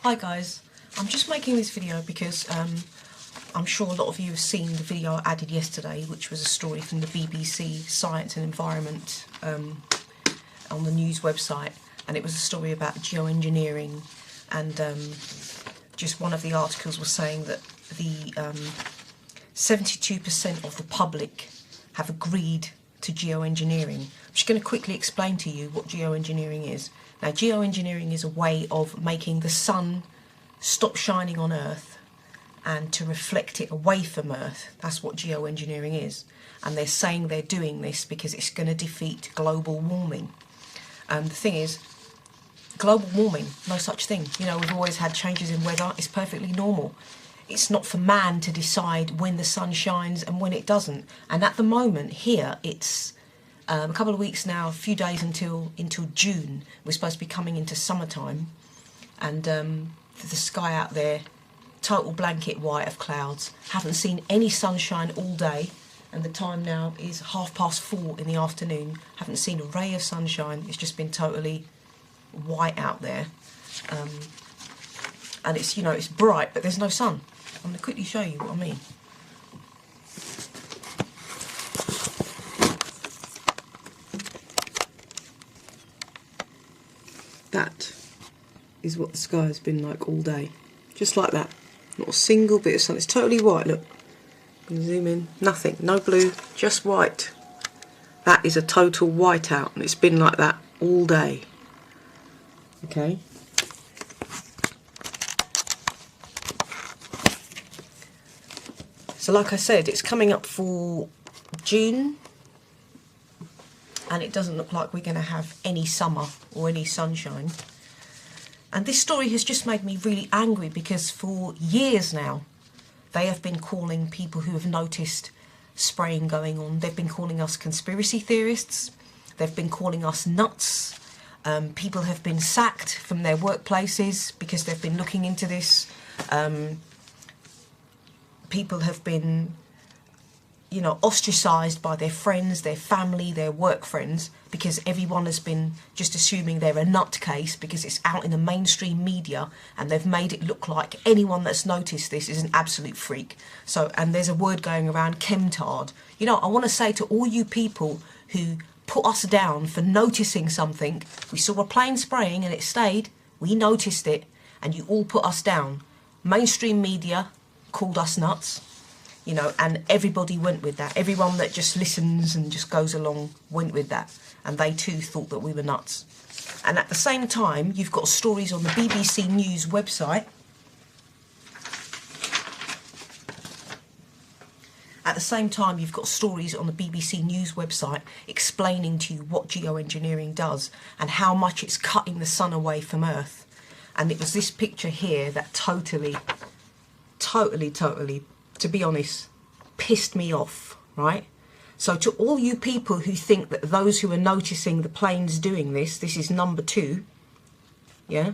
Hi guys, I'm just making this video because I'm sure a lot of you have seen the video I added yesterday, which was a story from the BBC Science and Environment on the news website, and it was a story about geoengineering, and just one of the articles was saying that the 72% of the public have agreed to geoengineering. I'm just going to quickly explain to you what geoengineering is. Now, geoengineering is a way of making the sun stop shining on Earth and to reflect it away from Earth. That's what geoengineering is. And they're saying they're doing this because it's going to defeat global warming. The thing is, global warming, no such thing. You know, we've always had changes in weather. It's perfectly normal. It's not for man to decide when the sun shines and when it doesn't. And at the moment, here, it's a couple of weeks now, a few days until June. We're supposed to be coming into summertime, and the sky out there, total blanket white of clouds. Haven't seen any sunshine all day, and the time now is 4:30 in the afternoon. Haven't seen a ray of sunshine. It's just been totally white out there, and it's, you know, it's bright, but there's no sun. I'm going to quickly show you what I mean. That is what the sky has been like all day. Just like that. Not a single bit of sun. It's totally white, look. You can zoom in. Nothing. No blue. Just white. That is a total whiteout, and it's been like that all day. Okay. So like I said, it's coming up for June, and it doesn't look like we're going to have any summer or any sunshine. And this story has just made me really angry, because for years now they have been calling people who have noticed spraying going on, they've been calling us conspiracy theorists, they've been calling us nuts. People have been sacked from their workplaces because they've been looking into this. People have been, you know, ostracised by their friends, their family, their work friends, because everyone has been just assuming they're a nutcase because it's out in the mainstream media, and they've made it look like anyone that's noticed this is an absolute freak. So, and there's a word going around, chemtard. You know, I want to say to all you people who put us down for noticing something, we saw a plane spraying and it stayed, we noticed it, and you all put us down. Mainstream media called us nuts, you know, and everybody went with that. Everyone that just listens and just goes along went with that, and they too thought that we were nuts. And at the same time, you've got stories on the BBC News website. At the same time, you've got stories on the BBC News website explaining to you what geoengineering does and how much it's cutting the sun away from Earth. And it was this picture here that totally, to be honest, pissed me off, right? So to all you people who think that those who are noticing the planes doing this is number 2, yeah?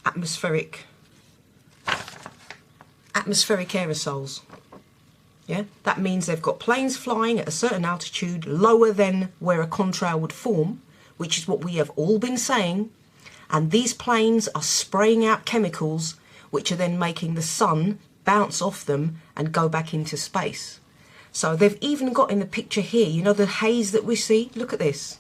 Atmospheric aerosols, yeah? That means they've got planes flying at a certain altitude, lower than where a contrail would form, which is what we have all been saying, and these planes are spraying out chemicals which are then making the sun bounce off them and go back into space. So they've even got in the picture here, you know, the haze that we see? Look at this.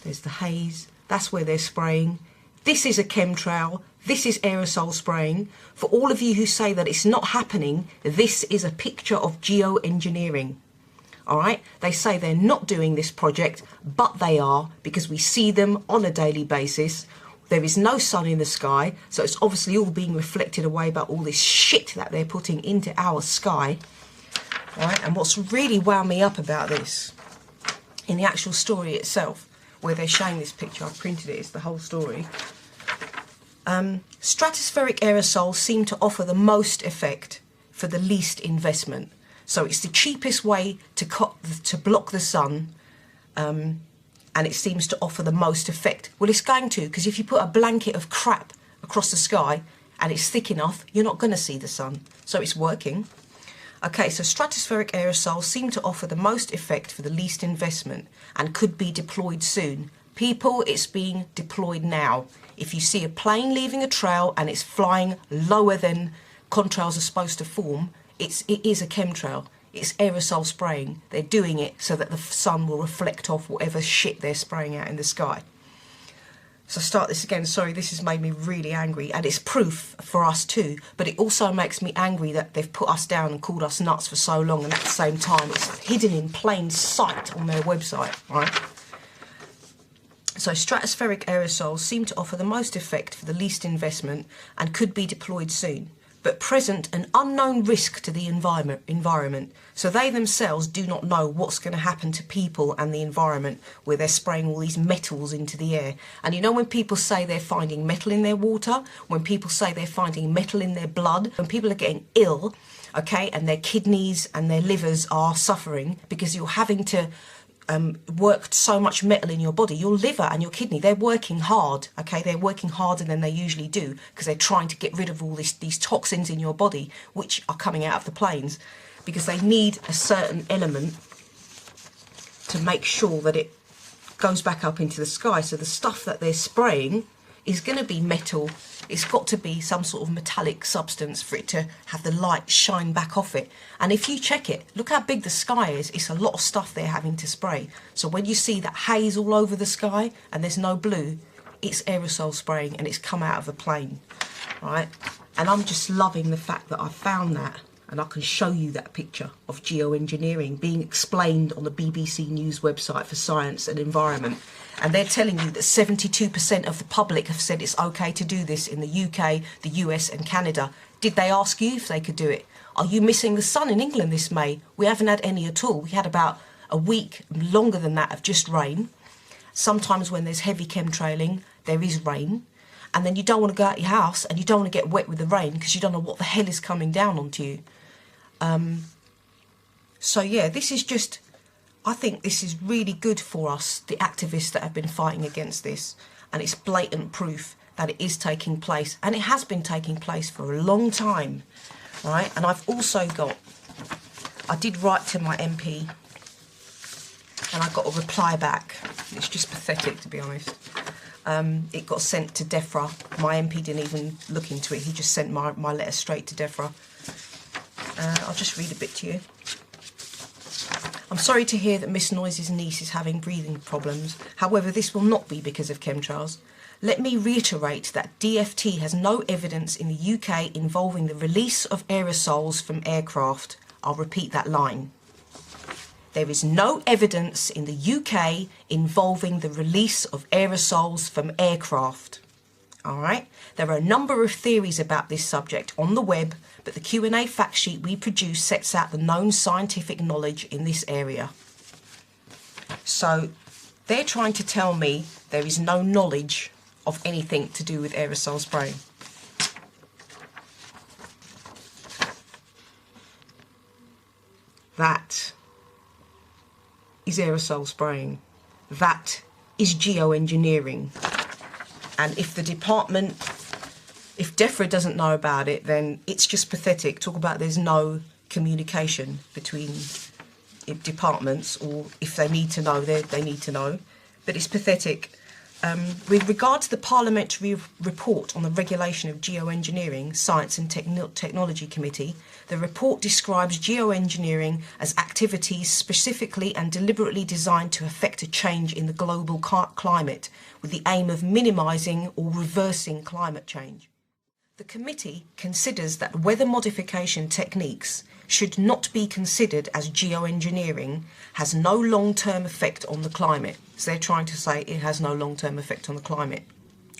There's the haze. That's where they're spraying. This is a chemtrail. This is aerosol spraying. For all of you who say that it's not happening, this is a picture of geoengineering. All right? They say they're not doing this project, but they are, because we see them on a daily basis. There is no sun in the sky, so it's obviously all being reflected away by all this shit that they're putting into our sky. Right? And what's really wound me up about this, in the actual story itself, where they're showing this picture, I've printed it, it's the whole story. Stratospheric aerosols seem to offer the most effect for the least investment. So it's the cheapest way to block the sun, and it seems to offer the most effect. Well, it's going to, because if you put a blanket of crap across the sky and it's thick enough, you're not going to see the sun. So it's working. Okay, so stratospheric aerosols seem to offer the most effect for the least investment and could be deployed soon, People, it's being deployed now. If you see a plane leaving a trail and it's flying lower than contrails are supposed to form, it is a chemtrail. It's aerosol spraying. They're doing it so that the sun will reflect off whatever shit they're spraying out in the sky. So start this again. Sorry, this has made me really angry, and it's proof for us too, but it also makes me angry that they've put us down and called us nuts for so long, and at the same time it's hidden in plain sight on their website, right? So stratospheric aerosols seem to offer the most effect for the least investment and could be deployed soon, but present an unknown risk to the environment. So they themselves do not know what's going to happen to people and the environment where they're spraying all these metals into the air. And you know, when people say they're finding metal in their water, when people say they're finding metal in their blood, when people are getting ill, okay, and their kidneys and their livers are suffering because you're having to worked so much metal in your body, your liver and your kidney, they're working hard, okay? They're working harder than they usually do because they're trying to get rid of all these toxins in your body which are coming out of the planes, because they need a certain element to make sure that it goes back up into the sky. So the stuff that they're spraying is going to be metal. It's got to be some sort of metallic substance for it to have the light shine back off it. And if you check it, look how big the sky is. It's a lot of stuff they're having to spray. So when you see that haze all over the sky and there's no blue, it's aerosol spraying and it's come out of a plane, right? And I'm just loving the fact that I found that, and I can show you that picture of geoengineering being explained on the BBC News website for Science and Environment. And they're telling you that 72% of the public have said it's okay to do this in the UK, the US and Canada. Did they ask you if they could do it? Are you missing the sun in England this May? We haven't had any at all. We had about a week longer than that of just rain. Sometimes when there's heavy chemtrailing, there is rain. And then you don't want to go out your house and you don't want to get wet with the rain because you don't know what the hell is coming down onto you. So yeah, this is just, I think this is really good for us, the activists that have been fighting against this, and it's blatant proof that it is taking place, and it has been taking place for a long time, right? And I've also got, I did write to my MP, and I got a reply back. It's just pathetic, to be honest. It got sent to DEFRA. My MP didn't even look into it. He just sent my letter straight to DEFRA. I'll just read a bit to you. I'm sorry to hear that Miss Noise's niece is having breathing problems. However, this will not be because of chemtrails. Let me reiterate that DFT has no evidence in the UK involving the release of aerosols from aircraft. I'll repeat that line. There is no evidence in the UK involving the release of aerosols from aircraft. All right? There are a number of theories about this subject on the web, but the Q&A fact sheet we produce sets out the known scientific knowledge in this area. So they're trying to tell me there is no knowledge of anything to do with aerosol spraying. That is aerosol spraying. That is geoengineering. And if the department, if DEFRA doesn't know about it, then it's just pathetic. Talk about there's no communication between departments, or if they need to know, they need to know. But it's pathetic. With regard to the Parliamentary report on the regulation of geoengineering, Science and Technology Committee, the report describes geoengineering as activities specifically and deliberately designed to effect a change in the global climate with the aim of minimising or reversing climate change. The committee considers that weather modification techniques should not be considered as geoengineering, has no long-term effect on the climate. So they're trying to say it has no long-term effect on the climate.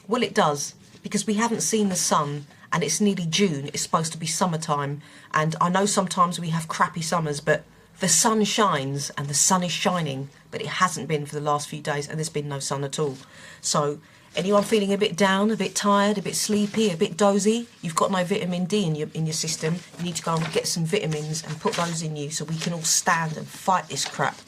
Well, it does, because we haven't seen the sun, and it's nearly June. It's supposed to be summertime, and I know sometimes we have crappy summers, but the sun shines, and the sun is shining, but it hasn't been for the last few days, and there's been no sun at all. So anyone feeling a bit down, a bit tired, a bit sleepy, a bit dozy, you've got no vitamin D in your system, you need to go and get some vitamins and put those in you so we can all stand and fight this crap.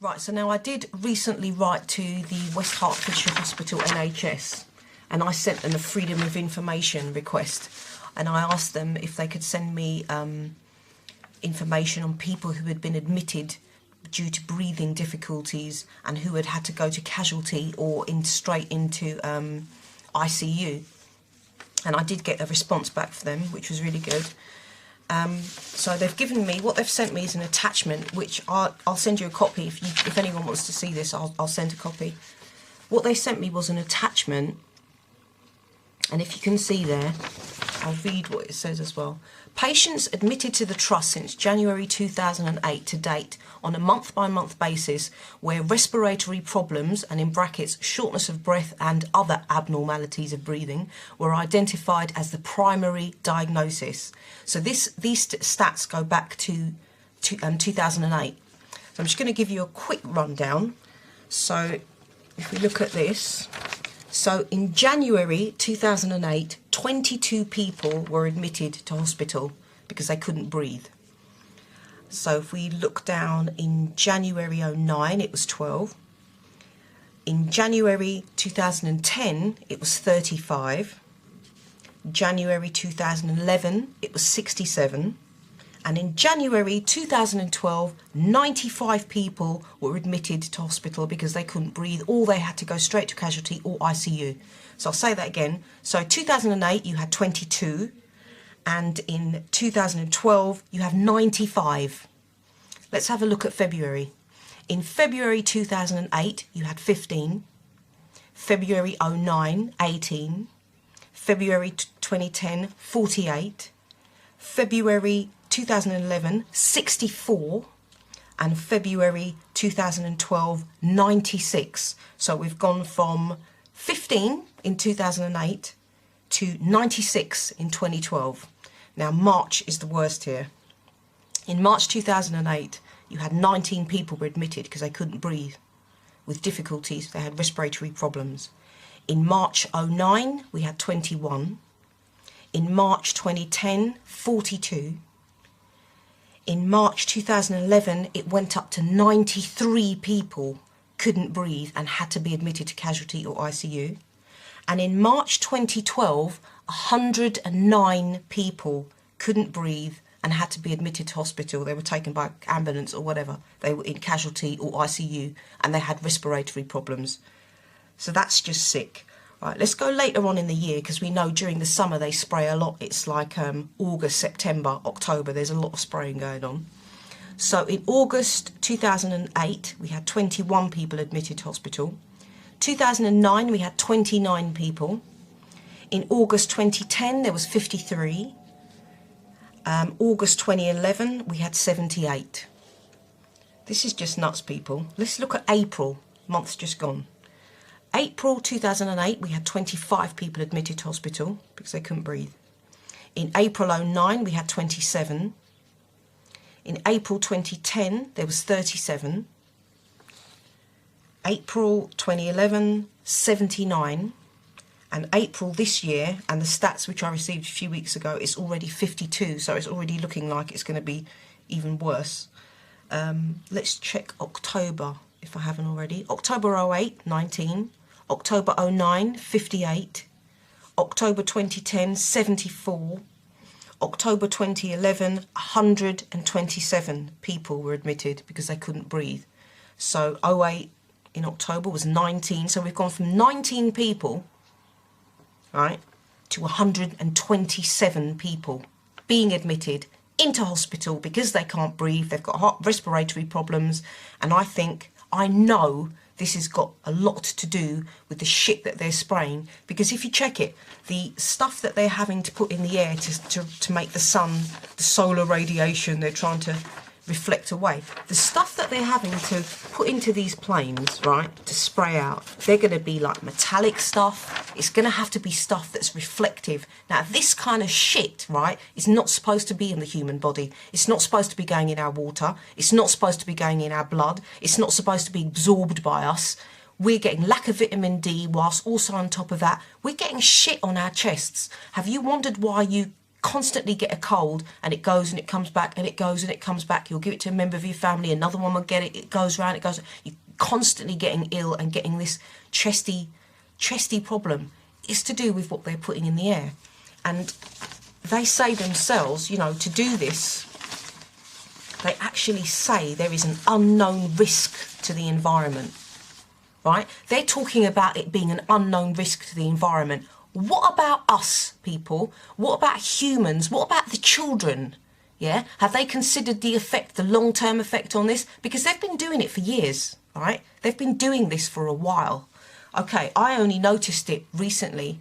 Right, so now I did recently write to the West Hertfordshire Hospital NHS, and I sent them a Freedom of Information request, and I asked them if they could send me information on people who had been admitted due to breathing difficulties and who had had to go to casualty or straight into ICU. And I did get a response back for them, which was really good. So they've given me, what they've sent me is an attachment, which I'll send you a copy. If anyone wants to see this, I'll send a copy. What they sent me was an attachment, and if you can see there, I'll read what it says as well. Patients admitted to the Trust since January 2008 to date on a month-by-month basis where respiratory problems, and in brackets, shortness of breath and other abnormalities of breathing, were identified as the primary diagnosis. So these stats go back to 2008. So I'm just going to give you a quick rundown. So if we look at this, so in January 2008, 22 people were admitted to hospital because they couldn't breathe. So if we look down in January 09, it was 12. In January 2010, it was 35. January 2011, it was 67. And in January 2012, 95 people were admitted to hospital because they couldn't breathe, or they had to go straight to casualty or ICU. So I'll say that again. So 2008, you had 22. And in 2012, you have 95. Let's have a look at February. In February 2008, you had 15. February 09, 18. February 2010, 48. February 2011, 64, and February 2012, 96. So we've gone from 15 in 2008 to 96 in 2012. Now March is the worst here. In March 2008, you had 19 people were admitted because they couldn't breathe with difficulties. They had respiratory problems. In March 09, we had 21. In March 2010, 42. In March 2011, it went up to 93 people couldn't breathe and had to be admitted to casualty or ICU. And in March 2012, 109 people couldn't breathe and had to be admitted to hospital. They were taken by ambulance or whatever. They were in casualty or ICU and they had respiratory problems. So that's just sick. Right, let's go later on in the year, because we know during the summer they spray a lot. It's like August, September, October, there's a lot of spraying going on. So in August 2008, we had 21 people admitted to hospital. 2009, we had 29 people. In August 2010, there was 53. August 2011, we had 78. This is just nuts, people. Let's look at April, month's just gone. April 2008, we had 25 people admitted to hospital because they couldn't breathe. In April 09, we had 27. In April 2010, there was 37. April 2011, 79. And April this year, and the stats which I received a few weeks ago, it's already 52. So it's already looking like it's going to be even worse. Let's check October, if I haven't already. October 08, 19. October 09, 58. October 2010, 74. October 2011, 127 people were admitted because they couldn't breathe. So 08 in October was 19. So we've gone from 19 people, right, to 127 people being admitted into hospital because they can't breathe, they've got respiratory problems, and I know this has got a lot to do with the shit that they're spraying, because if you check it, the stuff that they're having to put in the air to make the sun, the solar radiation, they're trying to reflect away. The stuff that they're having to put into these planes, right, to spray out, they're going to be like metallic stuff. It's going to have to be stuff that's reflective. Now, this kind of shit, right, is not supposed to be in the human body. It's not supposed to be going in our water. It's not supposed to be going in our blood. It's not supposed to be absorbed by us. We're getting lack of vitamin D, whilst also on top of that, we're getting shit on our chests. Have you wondered why you constantly get a cold and it goes and it comes back and it goes and it comes back? You'll give it to a member of your family, another one will get it, it goes round, it goes. You're constantly getting ill and getting this chesty problem. It's to do with what they're putting in the air. And they say themselves, you know, to do this, they actually say there is an unknown risk to the environment, right? They're talking about it being an unknown risk to the environment. What about us, people? What about humans? What about the children? Yeah, have they considered the effect, the long-term effect on this? Because they've been doing it for years, right? They've been doing this for a while. Okay, I only noticed it recently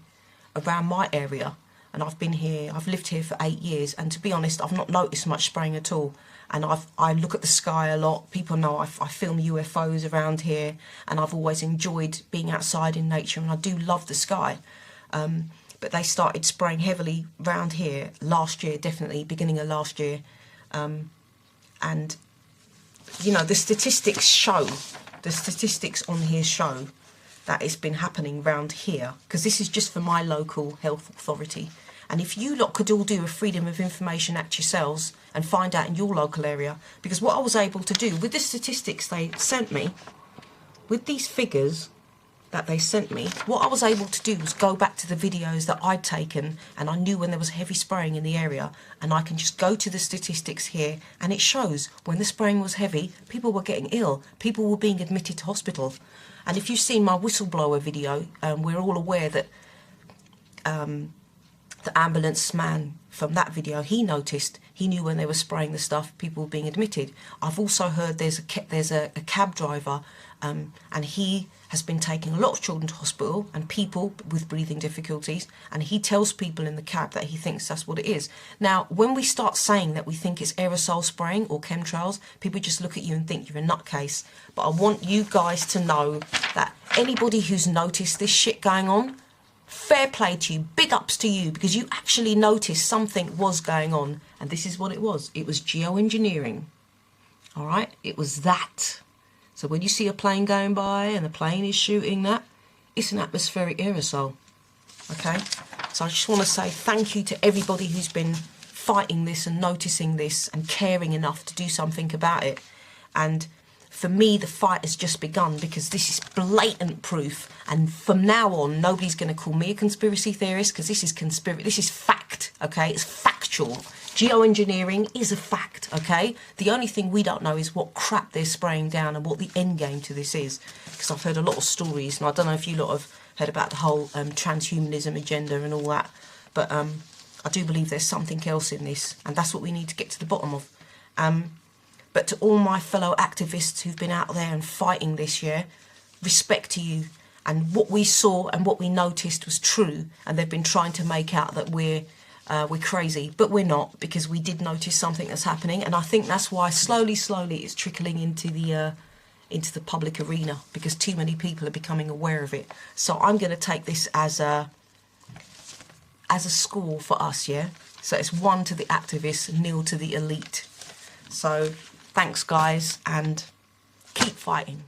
around my area, and I've lived here for 8 years, and to be honest, I've not noticed much spraying at all. And I look at the sky a lot. People know I film UFOs around here, and I've always enjoyed being outside in nature, and I do love the sky. But they started spraying heavily round here last year, definitely, beginning of last year. And, you know, the statistics on here show that it's been happening round here, because this is just for my local health authority. And if you lot could all do a Freedom of Information Act yourselves and find out in your local area, because what I was able to do with the statistics they sent me, with these figures that they sent me, what I was able to do was go back to the videos that I'd taken, and I knew when there was heavy spraying in the area, and I can just go to the statistics here, and it shows when the spraying was heavy, people were getting ill, people were being admitted to hospital. And if you've seen my whistleblower video, we're all aware that the ambulance man from that video, he knew when they were spraying the stuff, people were being admitted. I've also heard there's a cab driver, and he has been taking a lot of children to hospital and people with breathing difficulties, and he tells people in the cab that he thinks that's what it is. Now, when we start saying that we think it's aerosol spraying or chemtrails, people just look at you and think you're a nutcase. But I want you guys to know that anybody who's noticed this shit going on, fair play to you, big ups to you, because you actually noticed something was going on, and this is what it was. It was geoengineering, all right? It was that. So when you see a plane going by and the plane is shooting that, it's an atmospheric aerosol, okay? So I just want to say thank you to everybody who's been fighting this and noticing this and caring enough to do something about it. And for me, the fight has just begun, because this is blatant proof. And from now on, nobody's going to call me a conspiracy theorist, because this is fact, okay? It's factual. Geoengineering is a fact, okay? The only thing we don't know is what crap they're spraying down and what the end game to this is. Because I've heard a lot of stories, and I don't know if you lot have heard about the whole transhumanism agenda and all that. But I do believe there's something else in this, and that's what we need to get to the bottom of. But to all my fellow activists who've been out there and fighting this year, respect to you. And what we saw and what we noticed was true, and they've been trying to make out that we're crazy, but we're not, because we did notice something that's happening, and I think that's why slowly it's trickling into the public arena, because too many people are becoming aware of it. So I'm going to take this as a score for us, yeah? So it's 1 to the activists, 0 to the elite. So thanks, guys, and keep fighting.